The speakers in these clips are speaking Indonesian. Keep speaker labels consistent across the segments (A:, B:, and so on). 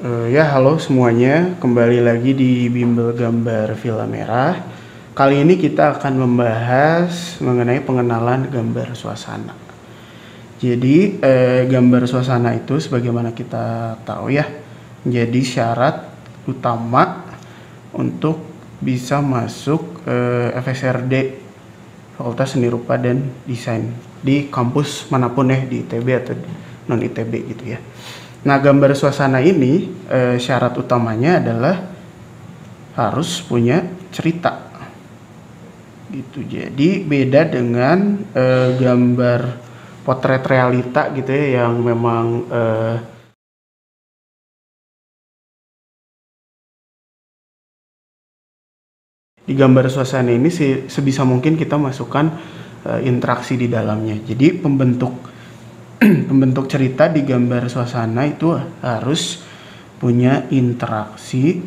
A: Ya, halo semuanya. Kembali lagi di Bimbel Gambar Villa Merah. Kali ini kita akan membahas mengenai pengenalan gambar suasana. Jadi, gambar suasana itu sebagaimana kita tahu ya, menjadi syarat utama untuk bisa masuk FSRD, Fakultas Seni Rupa dan Desain, di kampus manapun ya, di ITB atau non ITB gitu ya. Nah, gambar suasana ini syarat utamanya adalah harus punya cerita gitu. Jadi beda dengan gambar potret realita gitu ya, yang memang di gambar suasana ini sebisa mungkin kita masukkan interaksi di dalamnya. Jadi pembentuk cerita di gambar suasana itu harus punya interaksi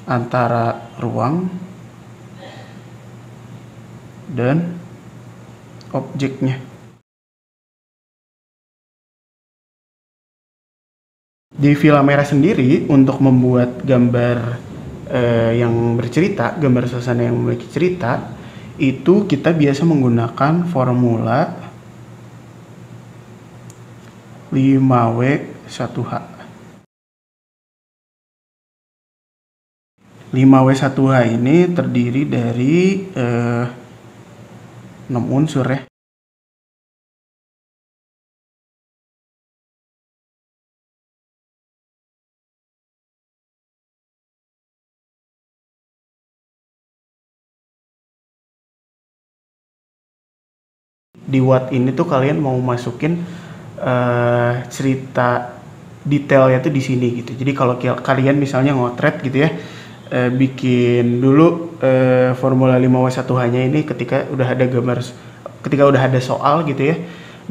A: antara ruang dan objeknya. Di Villa Merah sendiri, untuk membuat gambar yang bercerita, gambar suasana yang memiliki cerita, itu kita biasa menggunakan formula 5W1H. 5W1H ini terdiri dari 6 unsur ya. Di Watt ini tuh kalian mau masukin cerita detailnya tuh di sini gitu. Jadi kalau kalian misalnya ngotret gitu ya, bikin dulu formula 5W1H-nya ini ketika udah ada soal gitu ya,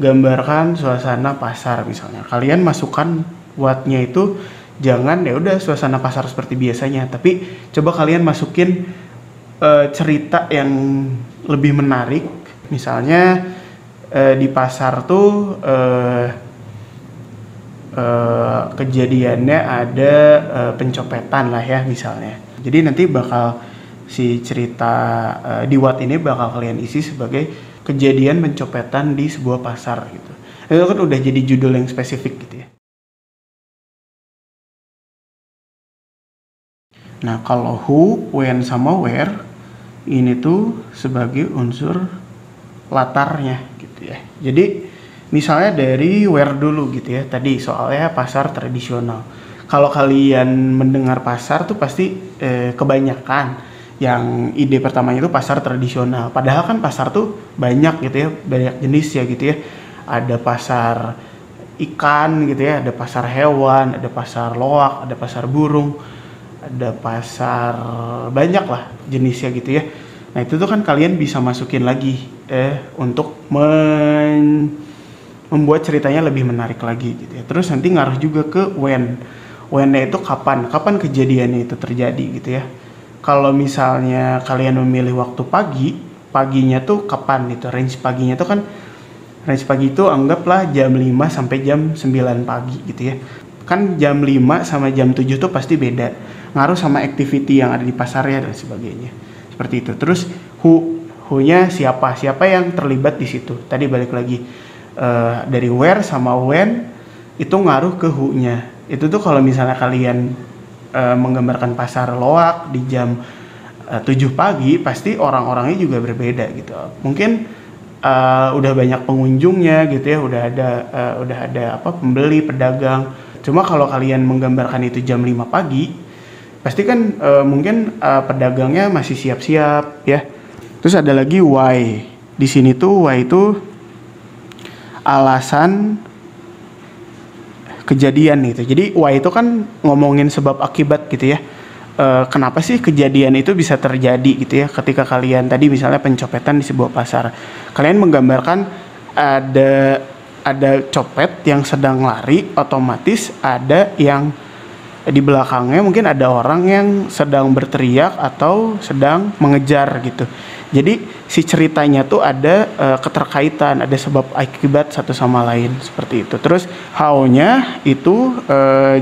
A: gambarkan suasana pasar misalnya. Kalian masukkan Watt-nya itu jangan ya udah suasana pasar seperti biasanya, tapi coba kalian masukin cerita yang lebih menarik. Misalnya di pasar tuh kejadiannya ada pencopetan lah ya misalnya. Jadi nanti bakal si cerita di Watt ini bakal kalian isi sebagai kejadian pencopetan di sebuah pasar gitu. Itu kan udah jadi judul yang spesifik gitu ya. Nah, kalau who, when, sama where ini tuh sebagai unsur latarnya gitu ya. Jadi misalnya dari where dulu gitu ya. Tadi soalnya pasar tradisional. Kalau kalian mendengar pasar tuh pasti kebanyakan yang ide pertamanya itu pasar tradisional. Padahal kan pasar tuh banyak gitu ya, banyak jenis ya gitu ya. Ada pasar ikan gitu ya, ada pasar hewan, ada pasar loak, ada pasar burung, ada pasar banyak lah jenisnya gitu ya. Nah itu tuh kan kalian bisa masukin lagi untuk membuat ceritanya lebih menarik lagi gitu ya. Terus nanti ngaruh juga ke when. When-nya itu kapan kejadiannya itu terjadi gitu ya. Kalau misalnya kalian memilih waktu pagi, paginya tuh kapan gitu. Range paginya tuh kan, range pagi itu anggaplah jam 5 sampai jam 9 pagi gitu ya. Kan jam 5 sama jam 7 tuh pasti beda. Ngaruh sama activity yang ada di pasarnya dan sebagainya. Seperti itu. Terus who-nya siapa yang terlibat di situ. Tadi balik lagi dari where sama when itu ngaruh ke who-nya. Itu tuh kalau misalnya kalian menggambarkan pasar loak di jam 7 pagi, pasti orang-orangnya juga berbeda gitu. Mungkin udah banyak pengunjungnya gitu ya, udah ada pembeli, pedagang. Cuma kalau kalian menggambarkan itu jam 5 pagi, pasti kan mungkin pedagangnya masih siap-siap ya. Terus ada lagi why. Di sini tuh why itu alasan kejadian gitu. Jadi why itu kan ngomongin sebab akibat gitu ya. Kenapa sih kejadian itu bisa terjadi gitu ya, ketika kalian tadi misalnya pencopetan di sebuah pasar. Kalian menggambarkan ada copet yang sedang lari, otomatis ada yang di belakangnya mungkin ada orang yang sedang berteriak atau sedang mengejar gitu. Jadi si ceritanya tuh ada keterkaitan, ada sebab akibat satu sama lain seperti itu. Terus how-nya itu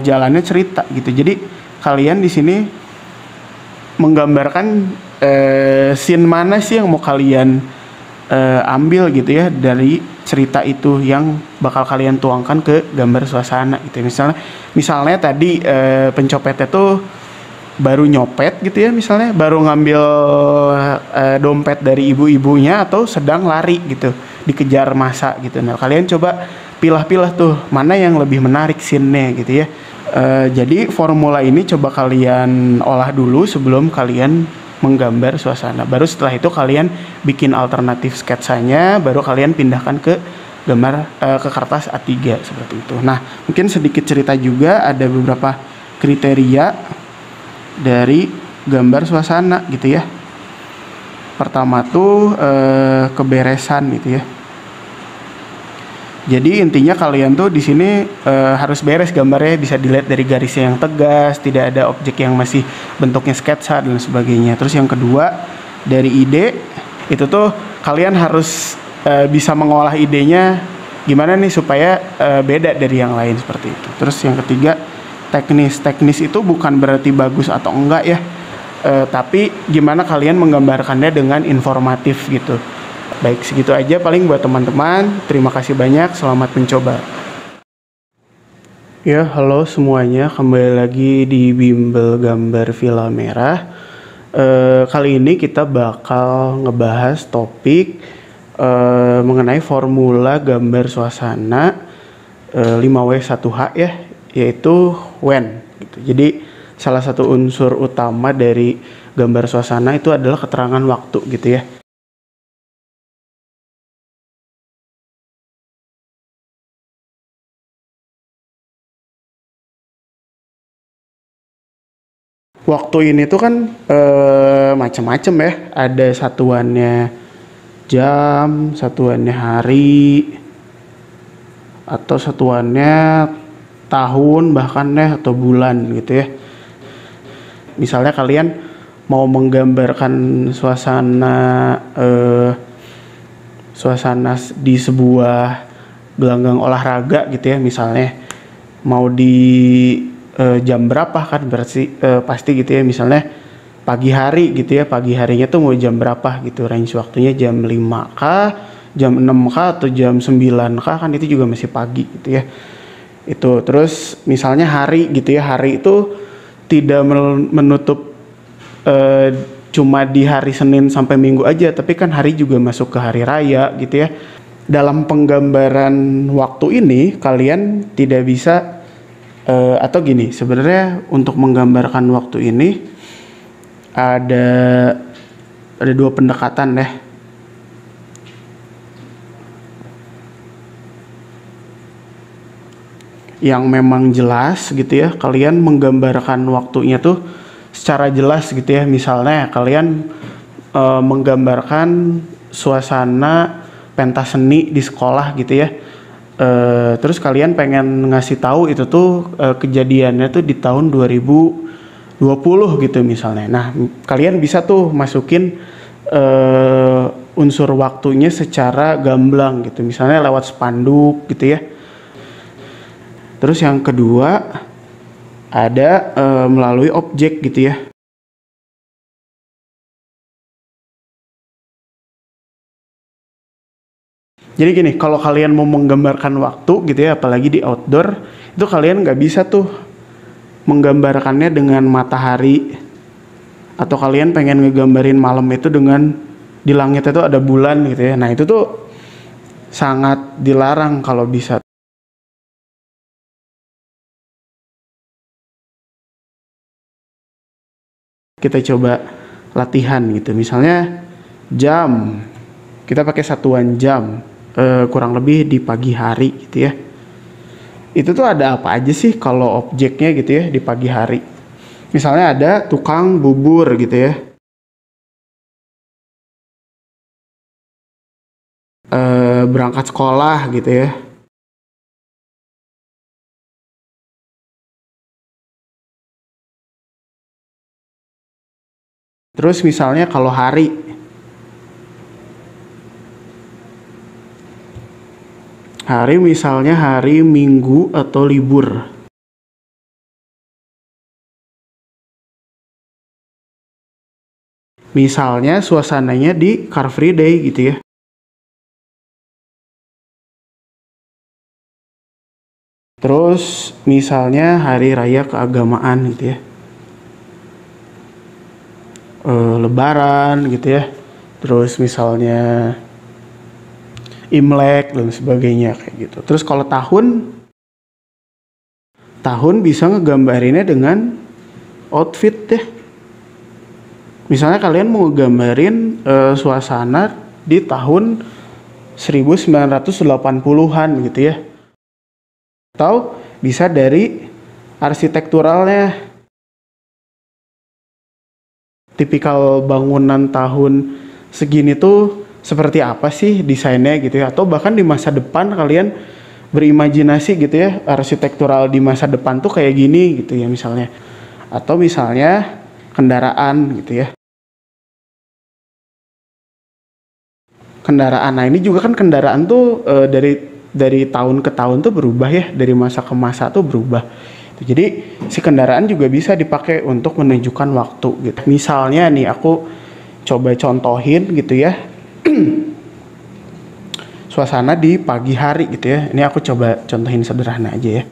A: jalannya cerita gitu. Jadi kalian di sini menggambarkan scene mana sih yang mau kalian ambil gitu ya dari cerita itu yang bakal kalian tuangkan ke gambar suasana gitu ya. Misalnya tadi pencopetnya tuh baru nyopet gitu ya, misalnya baru ngambil dompet dari ibu-ibunya atau sedang lari gitu dikejar massa gitu. Nah kalian coba pilah-pilah tuh mana yang lebih menarik scene-nya gitu ya. Jadi formula ini coba kalian olah dulu sebelum kalian menggambar suasana. Baru setelah itu kalian bikin alternatif sketsanya, baru kalian pindahkan ke gambar ke kertas A3 seperti itu. Nah, mungkin sedikit cerita juga, ada beberapa kriteria dari gambar suasana gitu ya. Pertama tuh keberesan gitu ya. Jadi intinya kalian tuh di sini harus beres gambarnya, bisa dilihat dari garisnya yang tegas, tidak ada objek yang masih bentuknya sketsa dan sebagainya. Terus yang kedua dari ide itu tuh kalian harus bisa mengolah idenya gimana nih supaya beda dari yang lain seperti itu. Terus yang ketiga teknis itu bukan berarti bagus atau enggak ya, tapi gimana kalian menggambarkannya dengan informatif gitu. Baik, segitu aja paling buat teman-teman. Terima kasih banyak, selamat mencoba. Ya, halo semuanya, kembali lagi di Bimbel Gambar Villa Merah. Kali ini kita bakal ngebahas topik mengenai formula gambar suasana 5W1H ya, yaitu when gitu. Jadi salah satu unsur utama dari gambar suasana itu adalah keterangan waktu gitu ya. Waktu ini tuh kan macam-macam ya. Ada satuannya jam, satuannya hari, atau satuannya tahun bahkan ya, atau bulan gitu ya. Misalnya kalian mau menggambarkan suasana di sebuah gelanggang olahraga gitu ya, misalnya mau di jam berapa kan berarti pasti gitu ya, misalnya pagi hari gitu ya, pagi harinya tuh mau jam berapa gitu, range waktunya jam 5 kah, jam 6 kah, atau jam 9 kah, kan itu juga masih pagi gitu ya. Itu terus misalnya hari gitu ya, hari itu tidak menutup cuma di hari Senin sampai Minggu aja, tapi kan hari juga masuk ke hari raya gitu ya. Dalam penggambaran waktu ini kalian tidak bisa atau gini, sebenarnya untuk menggambarkan waktu ini ada dua pendekatan deh. Yang memang jelas gitu ya, kalian menggambarkan waktunya tuh secara jelas gitu ya. Misalnya kalian menggambarkan suasana pentas seni di sekolah gitu ya. Terus kalian pengen ngasih tahu itu tuh kejadiannya tuh di tahun 2020 gitu misalnya. Nah, kalian bisa tuh masukin unsur waktunya secara gamblang gitu. Misalnya lewat spanduk gitu ya. Terus yang kedua ada melalui objek gitu ya. Jadi gini, kalau kalian mau menggambarkan waktu gitu ya, apalagi di outdoor, itu kalian nggak bisa tuh menggambarkannya dengan matahari, atau kalian pengen ngegambarin malam itu dengan di langit itu ada bulan gitu ya. Nah itu tuh sangat dilarang kalau bisa. Kita coba latihan gitu, misalnya jam, kita pakai satuan jam, kurang lebih di pagi hari gitu ya. Itu tuh ada apa aja sih kalau objeknya gitu ya di pagi hari. Misalnya ada tukang bubur gitu ya. Berangkat sekolah gitu ya. Terus misalnya kalau hari Hari misalnya hari Minggu atau libur. Misalnya suasananya di Car Free Day gitu ya. Terus misalnya hari raya keagamaan gitu ya. Lebaran gitu ya. Terus misalnya Imlek dan sebagainya kayak gitu. Terus kalau tahun bisa ngegambarinnya dengan outfit ya. Misalnya kalian mau gambarin suasana di tahun 1980-an gitu ya. Atau bisa dari arsitekturalnya. Tipikal bangunan tahun segini tuh seperti apa sih desainnya gitu ya. Atau bahkan di masa depan kalian berimajinasi gitu ya, arsitektural di masa depan tuh kayak gini gitu ya misalnya. Atau misalnya kendaraan gitu ya. Kendaraan. Nah, ini juga kan kendaraan tuh dari tahun ke tahun tuh berubah ya, dari masa ke masa tuh berubah. Jadi si kendaraan juga bisa dipakai untuk menunjukkan waktu gitu. Misalnya nih aku coba contohin gitu ya, suasana di pagi hari gitu ya. Ini aku coba contohin sederhana aja ya.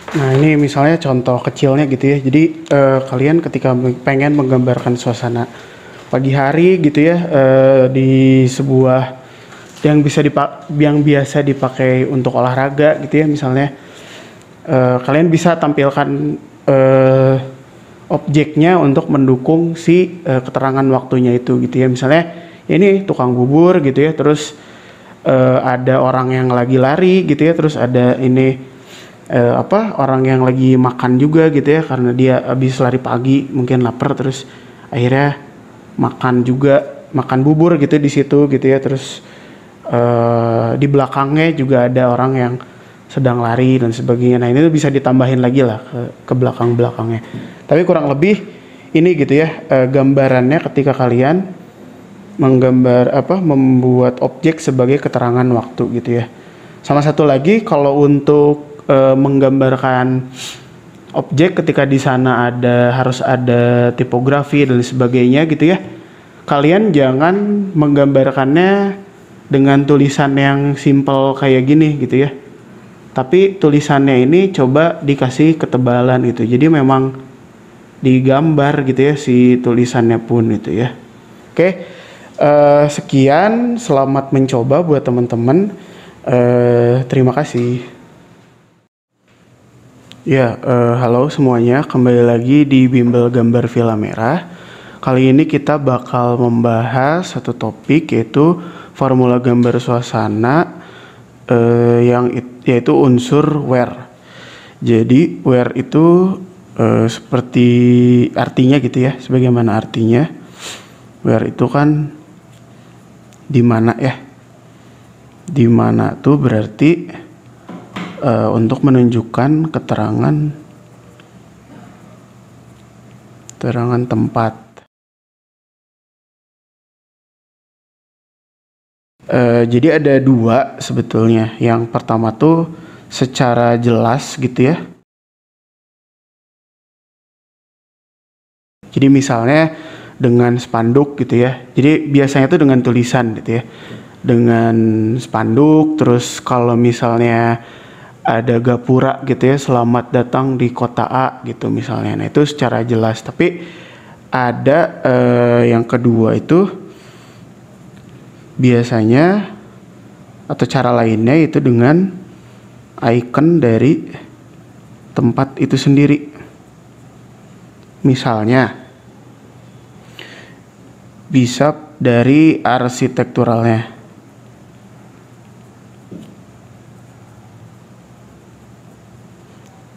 A: Nah, ini misalnya contoh kecilnya gitu ya. Jadi kalian ketika pengen menggambarkan suasana pagi hari gitu ya, di sebuah yang biasa dipakai untuk olahraga gitu ya, misalnya kalian bisa tampilkan eh, objeknya untuk mendukung si keterangan waktunya itu gitu ya. Misalnya ini tukang bubur gitu ya, terus ada orang yang lagi lari gitu ya, terus ada ini orang yang lagi makan juga gitu ya, karena dia habis lari pagi mungkin lapar, terus akhirnya makan bubur gitu di situ gitu ya. Terus di belakangnya juga ada orang yang sedang lari dan sebagainya. Nah, ini tuh bisa ditambahin lagi lah ke belakang-belakangnya. Tapi kurang lebih ini gitu ya, gambarannya ketika kalian membuat objek sebagai keterangan waktu gitu ya. Sama satu lagi, kalau untuk menggambarkan objek ketika di sana harus ada tipografi dan sebagainya gitu ya. Kalian jangan menggambarkannya dengan tulisan yang simple kayak gini gitu ya. Tapi tulisannya ini coba dikasih ketebalan gitu. Jadi memang digambar gitu ya si tulisannya pun gitu ya. Oke, sekian, selamat mencoba buat teman-teman. Terima kasih. Ya, halo semuanya, kembali lagi di Bimbel Gambar Villa Merah. Kali ini kita bakal membahas satu topik, yaitu formula gambar suasana yaitu unsur where. Jadi where itu seperti artinya gitu ya, sebagaimana artinya. Where itu kan di mana ya? Di mana tuh berarti untuk menunjukkan keterangan tempat. Jadi ada dua sebetulnya. Yang pertama tuh secara jelas gitu ya. Jadi misalnya dengan spanduk gitu ya. Jadi biasanya tuh dengan tulisan gitu ya. Dengan spanduk, terus kalau misalnya ada gapura gitu ya, selamat datang di kota A gitu misalnya. Nah, itu secara jelas. Tapi ada yang kedua itu biasanya atau cara lainnya itu dengan icon dari tempat itu sendiri. Misalnya bisa dari arsitekturalnya.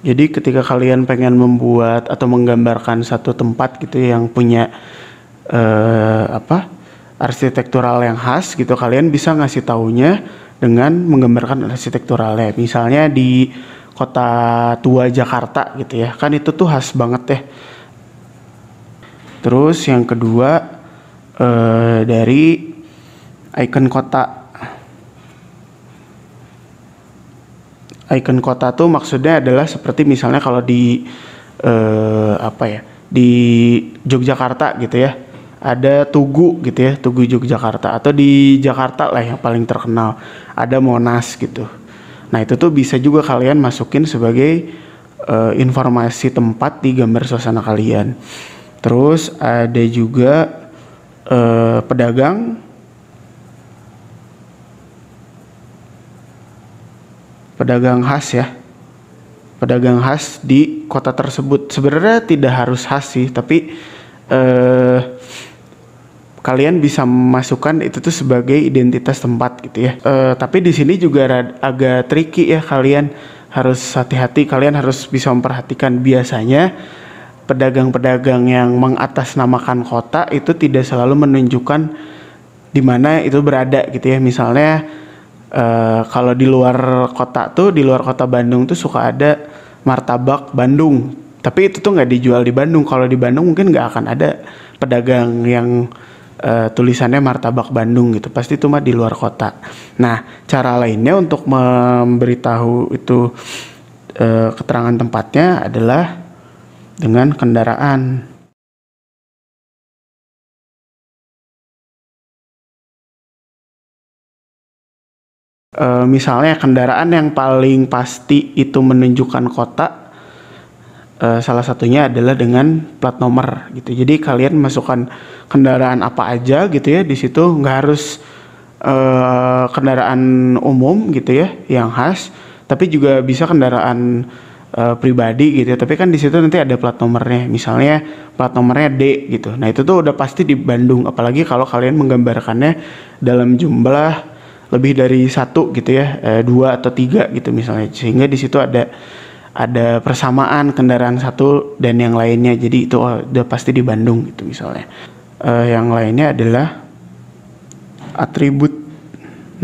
A: Jadi ketika kalian pengen membuat atau menggambarkan satu tempat gitu yang punya arsitektural yang khas gitu, kalian bisa ngasih taunya dengan menggambarkan arsitekturalnya. Misalnya di Kota Tua Jakarta gitu ya, kan itu tuh khas banget ya. Terus yang kedua dari icon kota. Icon kota tuh maksudnya adalah seperti misalnya kalau di di Yogyakarta gitu ya, ada Tugu gitu ya, Tugu Yogyakarta, atau di Jakarta lah yang paling terkenal ada Monas gitu. Nah, itu tuh bisa juga kalian masukin sebagai informasi tempat di gambar suasana kalian. Terus ada juga pedagang khas ya. Pedagang khas di kota tersebut. Sebenarnya tidak harus khas sih, tapi kalian bisa masukkan itu tuh sebagai identitas tempat gitu ya. Tapi di sini juga agak tricky ya, kalian harus hati-hati, kalian harus bisa memperhatikan. Biasanya pedagang-pedagang yang mengatasnamakan kota itu tidak selalu menunjukkan di mana itu berada gitu ya. Misalnya kalau di luar kota tuh, di luar kota Bandung tuh suka ada martabak Bandung, tapi itu tuh nggak dijual di Bandung. Kalau di Bandung mungkin nggak akan ada pedagang yang tulisannya martabak Bandung gitu, pasti itu mah di luar kota. Nah, cara lainnya untuk memberitahu itu keterangan tempatnya adalah dengan kendaraan. Misalnya kendaraan yang paling pasti itu menunjukkan kota Salah satunya adalah dengan plat nomor gitu. Jadi kalian masukkan kendaraan apa aja gitu ya di situ, nggak harus kendaraan umum gitu ya yang khas, tapi juga bisa kendaraan pribadi gitu ya. Tapi kan di situ nanti ada plat nomornya, misalnya plat nomornya D gitu. Nah itu tuh udah pasti di Bandung, apalagi kalau kalian menggambarkannya dalam jumlah lebih dari satu gitu ya, dua atau tiga gitu misalnya, sehingga di situ ada persamaan kendaraan satu dan yang lainnya, jadi itu udah pasti di Bandung gitu misalnya. Yang lainnya adalah atribut.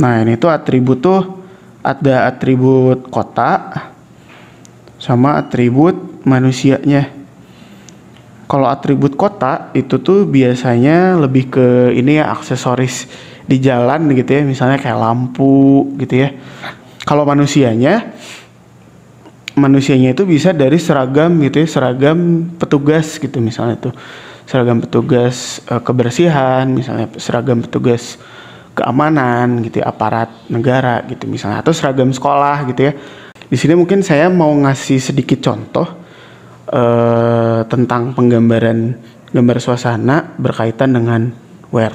A: Nah ini tuh atribut tuh ada atribut kota sama atribut manusianya. Kalau atribut kota itu tuh biasanya lebih ke ini ya, aksesoris di jalan gitu ya, misalnya kayak lampu gitu ya. Kalau manusianya itu bisa dari seragam gitu ya, seragam petugas gitu misalnya tuh, seragam petugas kebersihan misalnya, seragam petugas keamanan gitu ya, aparat negara gitu misalnya, atau seragam sekolah gitu ya. Di sini mungkin saya mau ngasih sedikit contoh tentang penggambaran gambar suasana berkaitan dengan wear.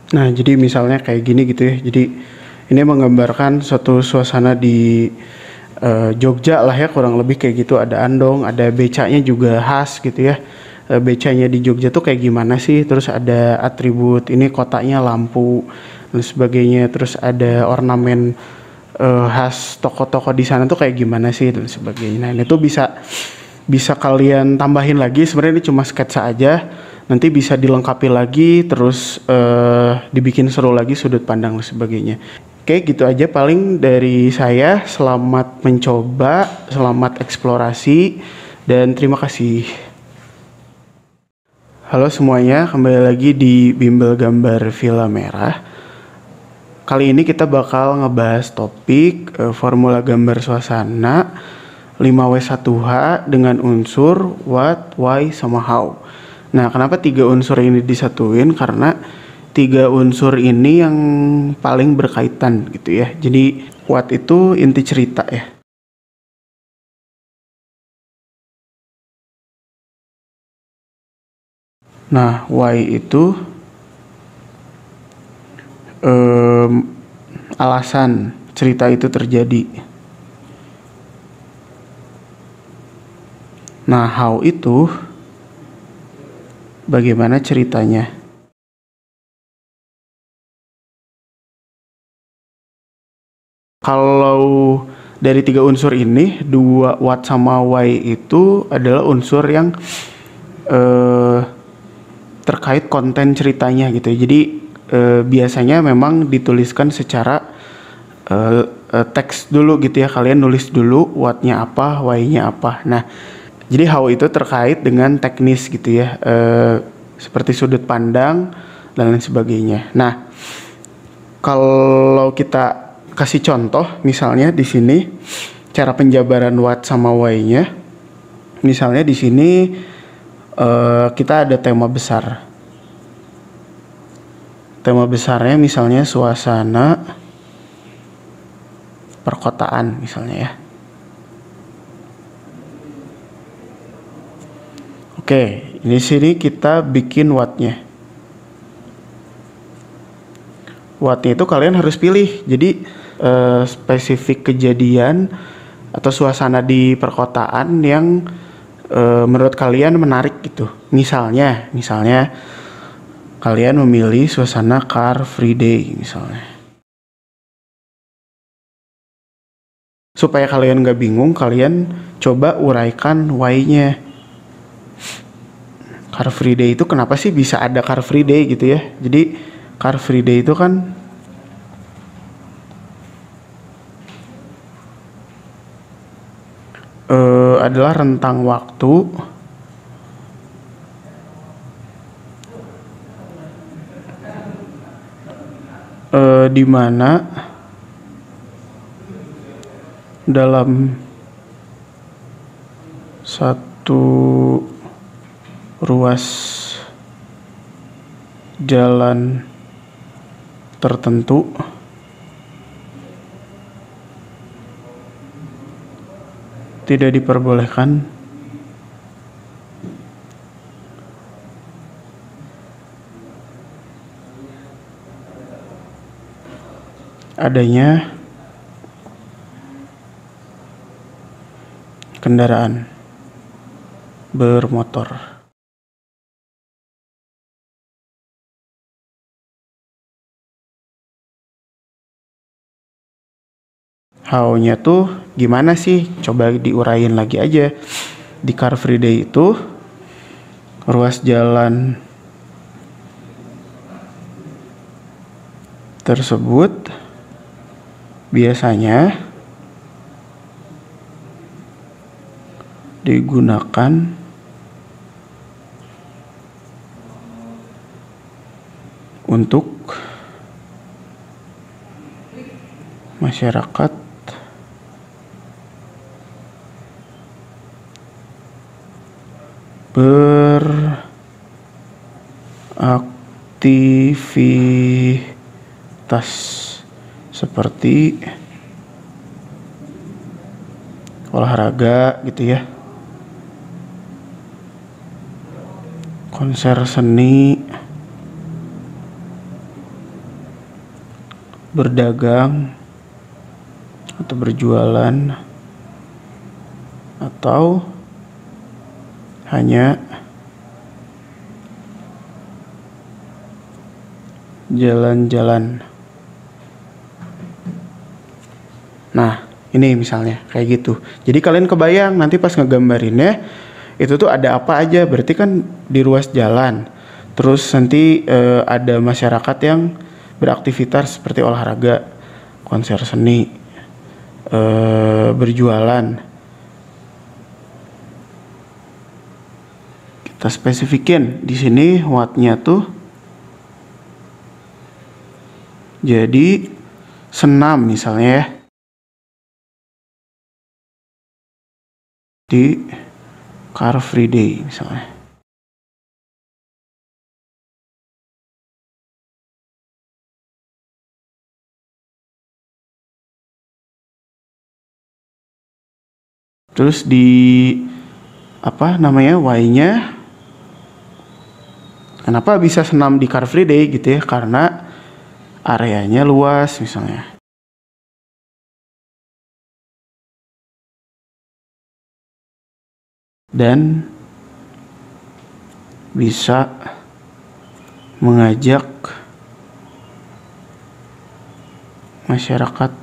A: Nah, jadi misalnya kayak gini gitu ya. Jadi ini menggambarkan suatu suasana di Jogja lah ya, kurang lebih kayak gitu. Ada andong, ada becanya juga khas gitu ya. Becanya di Jogja tuh kayak gimana sih? Terus ada atribut ini kotanya, lampu dan sebagainya. Terus ada ornamen khas toko-toko di sana tuh kayak gimana sih dan sebagainya. Nah, ini tuh bisa bisa kalian tambahin lagi. Sebenarnya ini cuma sketsa aja, nanti bisa dilengkapi lagi, terus dibikin seru lagi sudut pandang dan sebagainya. Oke, gitu aja paling dari saya. Selamat mencoba, selamat eksplorasi, dan terima kasih. Halo semuanya, kembali lagi di Bimbel Gambar Villa Merah. Kali ini kita bakal ngebahas topik formula gambar suasana 5W1H dengan unsur what, why, sama how. Nah, kenapa 3 unsur ini disatuin? Karena 3 unsur ini yang paling berkaitan gitu ya. Jadi what itu inti cerita ya. Nah, why itu alasan cerita itu terjadi. Nah, how itu bagaimana ceritanya. Kalau dari 3 unsur ini, 2 what sama why itu adalah unsur yang terkait konten ceritanya gitu. Jadi biasanya memang dituliskan secara teks dulu gitu ya. Kalian nulis dulu what-nya apa, why-nya apa. Nah, jadi how itu terkait dengan teknis gitu ya, seperti sudut pandang dan lain sebagainya. Nah, kalau kita kasih contoh, misalnya di sini cara penjabaran what sama why-nya. Misalnya di sini kita ada tema besar. Tema besarnya misalnya suasana perkotaan misalnya ya. Oke, ini sini kita bikin what-nya. What-nya itu kalian harus pilih. Jadi spesifik kejadian atau suasana di perkotaan yang menurut kalian menarik gitu. Misalnya kalian memilih suasana Car Free Day misalnya. Supaya kalian gak bingung, kalian coba uraikan why-nya. Car Free Day itu kenapa sih bisa ada Car Free Day gitu ya. Jadi Car Free Day itu kan adalah rentang waktu di mana dalam satu ruas jalan tertentu tidak diperbolehkan adanya kendaraan bermotor. How-nya tuh gimana sih? Coba diurain lagi aja. Di Car Free Day itu ruas jalan tersebut biasanya digunakan untuk masyarakat beraktivitas seperti olahraga gitu ya, konser seni, berdagang atau berjualan, atau hanya jalan-jalan. Nah, ini misalnya kayak gitu. Jadi kalian kebayang nanti pas ngegambarinnya itu tuh ada apa aja. Berarti kan di ruas jalan. Terus nanti ada masyarakat yang beraktivitas seperti olahraga, konser seni, berjualan. Kita spesifikin di sini wattnya tuh jadi senam misalnya ya, di Car Free Day misalnya. Terus di apa namanya Y-nya, kenapa bisa senam di Car Free Day gitu ya? Karena areanya luas misalnya. Dan bisa mengajak masyarakat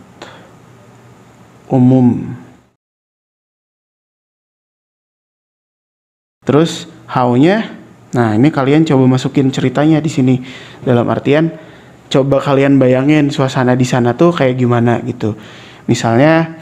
A: umum. Terus how-nya, nah ini kalian coba masukin ceritanya di sini. Dalam artian, coba kalian bayangin suasana di sana tuh kayak gimana gitu. Misalnya,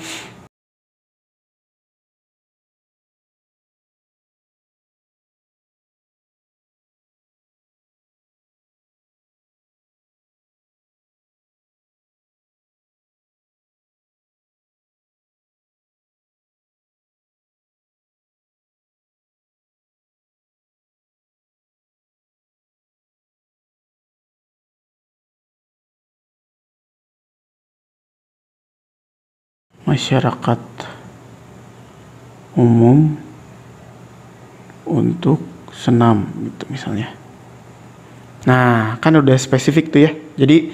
A: masyarakat umum untuk senam gitu misalnya. Nah, kan udah spesifik tuh ya. Jadi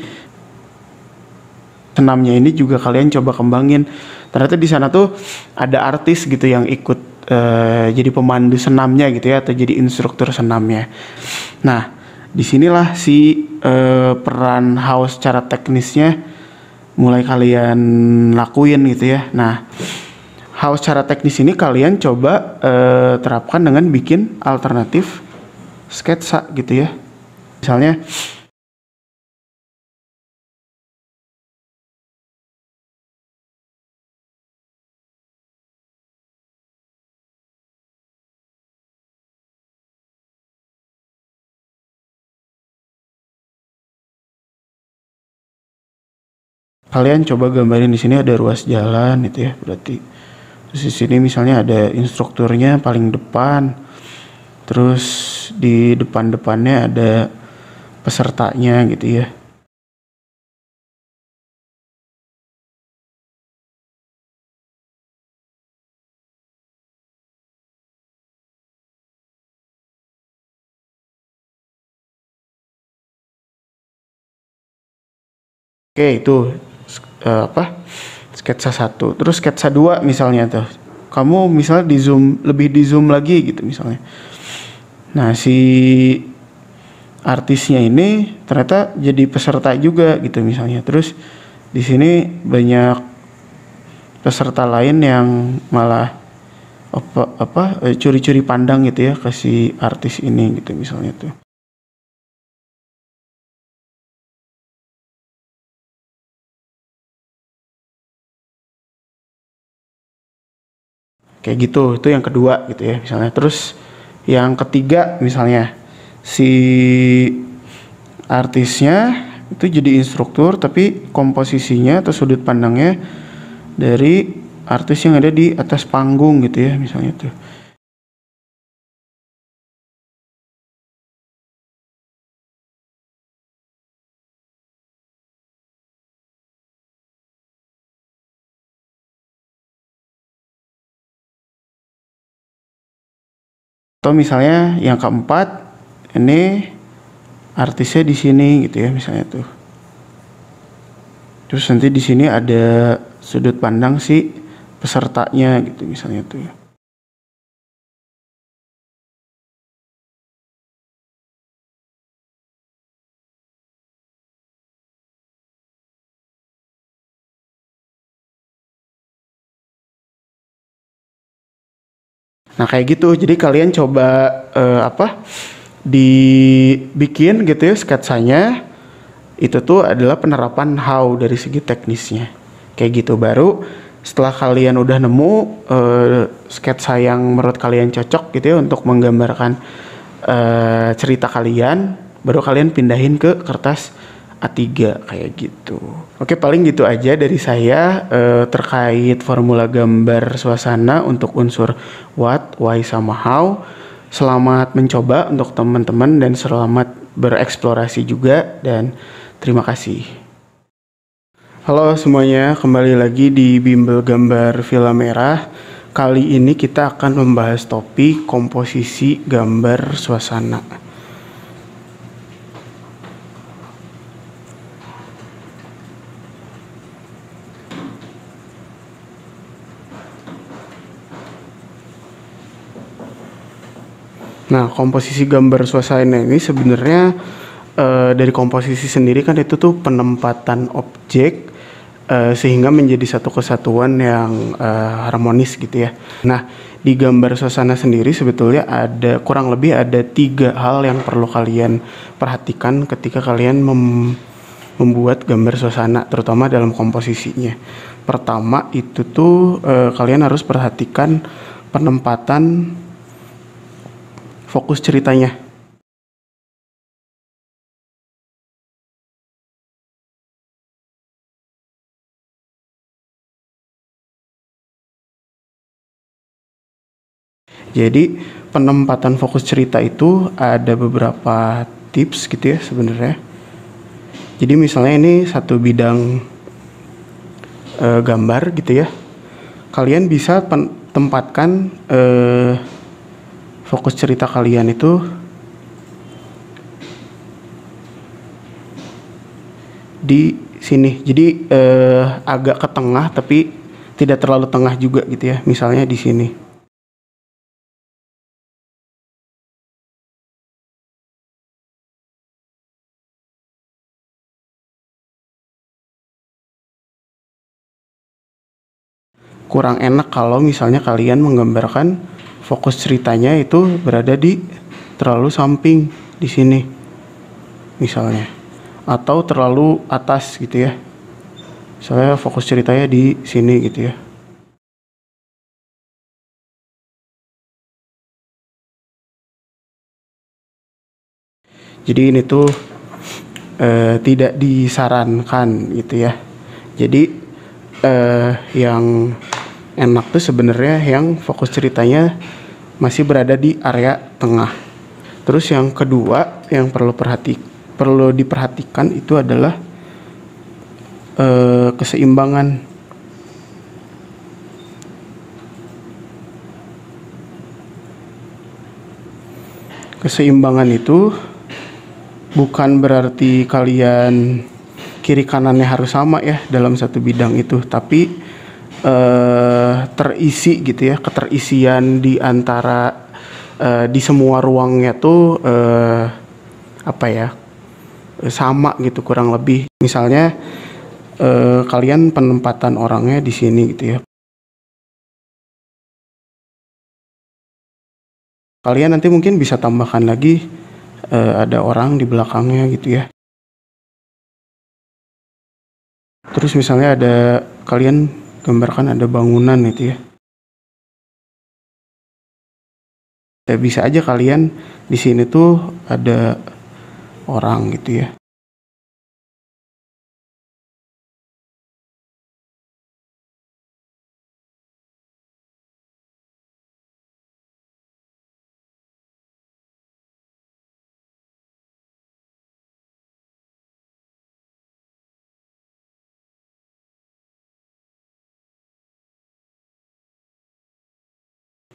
A: senamnya ini juga kalian coba kembangin. Ternyata di sana tuh ada artis gitu yang ikut jadi pemandu senamnya gitu ya, atau jadi instruktur senamnya. Nah, disinilah si peran house secara teknisnya mulai kalian lakuin gitu ya. Nah, house secara teknis ini kalian coba terapkan dengan bikin alternatif sketsa gitu ya. Misalnya kalian coba gambarin di sini ada ruas jalan gitu ya, berarti. Terus di sini misalnya ada instrukturnya paling depan. Terus di depan-depannya ada pesertanya gitu ya. Oke, itu apa? Sketsa 1. Terus sketsa 2 misalnya tuh. Kamu misalnya di zoom, lebih di zoom lagi gitu misalnya. Nah, si artisnya ini ternyata jadi peserta juga gitu misalnya. Terus di sini banyak peserta lain yang malah curi-curi pandang gitu ya ke si artis ini gitu misalnya tuh. Kayak gitu, itu yang kedua gitu ya misalnya. Terus yang ketiga misalnya si artisnya itu jadi instruktur tapi komposisinya atau sudut pandangnya dari artis yang ada di atas panggung gitu ya misalnya tuh. Atau misalnya yang keempat ini artisnya di sini gitu ya misalnya tuh. Terus nanti di sini ada sudut pandang si pesertanya gitu misalnya tuh ya. Nah kayak gitu, jadi kalian coba dibikin gitu ya sketsanya. Itu tuh adalah penerapan how dari segi teknisnya. Kayak gitu, baru setelah kalian udah nemu sketsa yang menurut kalian cocok gitu ya untuk menggambarkan cerita kalian, baru kalian pindahin ke kertas A3 kayak gitu. Oke, paling gitu aja dari saya terkait formula gambar suasana untuk unsur what, why, sama how. Selamat mencoba untuk teman-teman dan selamat bereksplorasi juga, dan terima kasih. Halo semuanya, kembali lagi di Bimbel Gambar Villa Merah. Kali ini kita akan membahas topik komposisi gambar suasana. Nah, komposisi gambar suasana ini sebenarnya dari komposisi sendiri kan itu tuh penempatan objek sehingga menjadi satu kesatuan yang harmonis gitu ya. Nah, di gambar suasana sendiri sebetulnya ada kurang lebih ada 3 hal yang perlu kalian perhatikan ketika kalian membuat gambar suasana, terutama dalam komposisinya. Pertama itu tuh kalian harus perhatikan penempatan fokus ceritanya. Jadi penempatan fokus cerita itu ada beberapa tips gitu ya sebenarnya. Jadi misalnya ini satu bidang gambar gitu ya. Kalian bisa tempatkan fokus cerita kalian itu di sini. Jadi agak ke tengah tapi tidak terlalu tengah juga gitu ya. Misalnya di sini. Kurang enak kalau misalnya kalian menggambarkan fokus ceritanya itu berada di terlalu samping di sini misalnya, atau terlalu atas gitu ya. Misalnya fokus ceritanya di sini gitu ya. Jadi ini tuh tidak disarankan gitu ya. Jadi yang enak tuh sebenarnya yang fokus ceritanya masih berada di area tengah. Terus yang kedua yang perlu diperhatikan itu adalah keseimbangan. Keseimbangan itu bukan berarti kalian kiri kanannya harus sama ya dalam satu bidang itu, tapi terisi gitu ya, keterisian di antara di semua ruangnya tuh sama gitu kurang lebih. Misalnya kalian penempatan orangnya di sini gitu ya. Kalian nanti mungkin bisa tambahkan lagi ada orang di belakangnya gitu ya. Terus misalnya ada kalian gambarkan ada bangunan gitu ya. Ya bisa aja kalian di sini tuh ada orang gitu ya.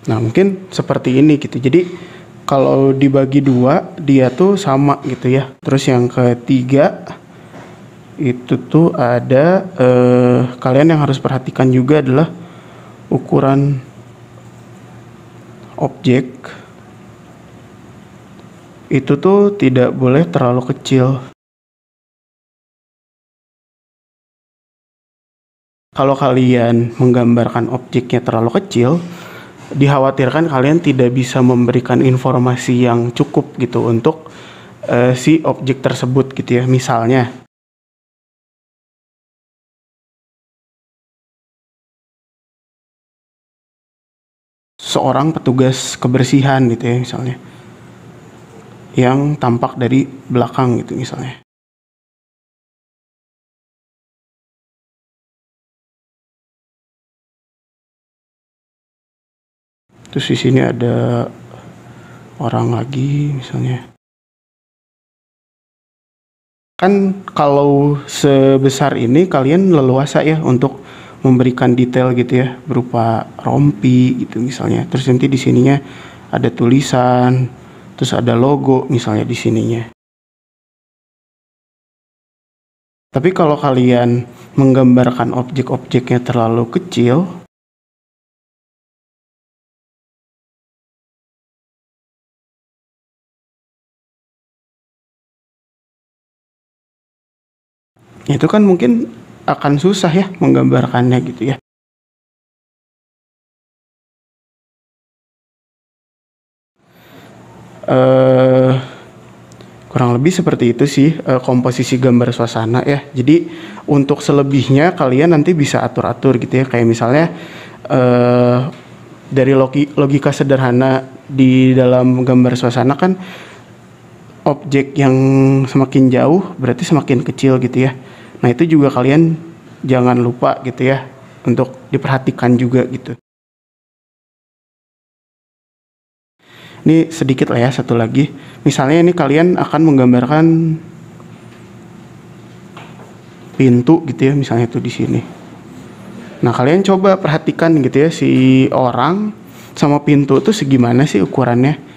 A: Nah mungkin seperti ini gitu. Jadi kalau dibagi 2 dia tuh sama gitu ya. Terus yang ketiga itu tuh ada kalian yang harus perhatikan juga adalah ukuran objek itu tuh tidak boleh terlalu kecil. Kalau kalian menggambarkan objeknya terlalu kecil, dikhawatirkan kalian tidak bisa memberikan informasi yang cukup gitu untuk si objek tersebut gitu ya. Misalnya seorang petugas kebersihan gitu ya misalnya, yang tampak dari belakang gitu misalnya. Terus di sini ada orang lagi misalnya. Kan kalau sebesar ini kalian leluasa ya untuk memberikan detail gitu ya berupa rompi gitu misalnya. Terus nanti di sininya ada tulisan, terus ada logo misalnya di sininya. Tapi kalau kalian menggambarkan objek-objeknya terlalu kecil, itu kan mungkin akan susah ya menggambarkannya gitu ya. Kurang lebih seperti itu sih komposisi gambar suasana ya. Jadi untuk selebihnya kalian nanti bisa atur-atur gitu ya. Kayak misalnya dari logika sederhana di dalam gambar suasana kan objek yang semakin jauh berarti semakin kecil gitu ya. Nah itu juga kalian jangan lupa gitu ya untuk diperhatikan juga gitu. Ini sedikit lah ya, satu lagi. Misalnya ini kalian akan menggambarkan pintu gitu ya, misalnya tuh di sini. Nah, kalian coba perhatikan gitu ya si orang sama pintu tuh segimana sih ukurannya.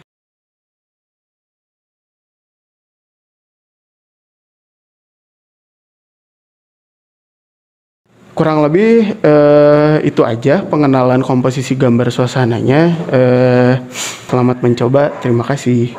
A: Kurang lebih itu aja pengenalan komposisi gambar suasananya. Selamat mencoba, terima kasih.